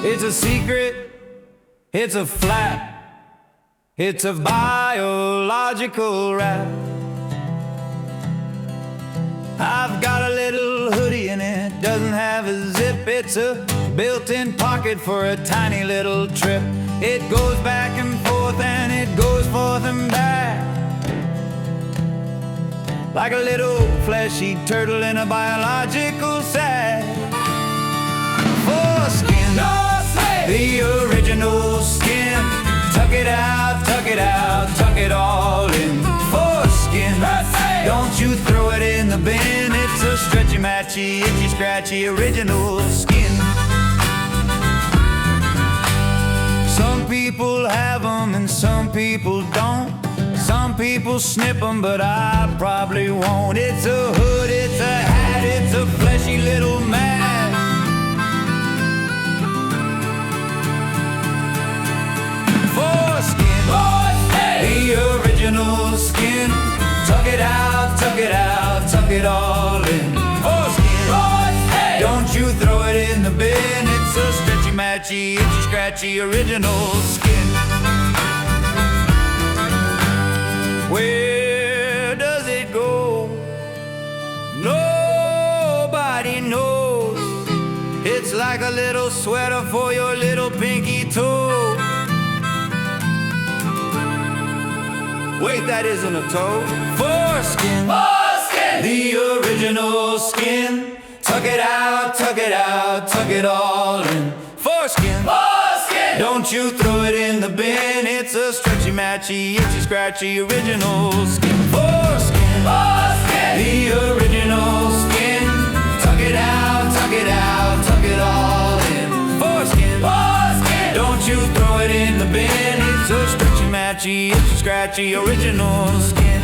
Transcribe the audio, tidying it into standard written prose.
It's a secret, it's a flap, it's a biological wrap. I've got a little hoodie and it doesn't have a zip. It's a built-in pocket for a tiny little trip. It goes back and forth and it goes forth and back, like a little fleshy turtle in a biological sack. Foreskin, the original skin. Tuck it out, tuck it out, tuck it all in. Foreskin, don't you throw it in the bin. It's a stretchy, matchy, itchy, scratchy original skin. Some people have them and some people don't. Some people snip them, but I probably won't. It's a hood, it's a hat, it's a fleshy little mat. Foreskin, the original skin. Tuck it out, tuck it out, tuck it all in. Foreskin, don't you throw it in the bin. It's a stretchy, matchy, itchy, scratchy original skin. Where does it go? Nobody knows. It's like a little sweater for your little pinky toe. Wait, that isn't a toe. Foreskin, the original skin. Tuck it out, tuck it out, tuck it all in. Foreskin, don't you throw it in the bin. It's a stretchy, matchy, itchy, scratchy original skin. Foreskin, the original skin. Tuck it out, tuck it out, tuck it all in. Foreskin, don't you throw it in the bin. It's a stretchy, matchy, itchy, scratchy original skin.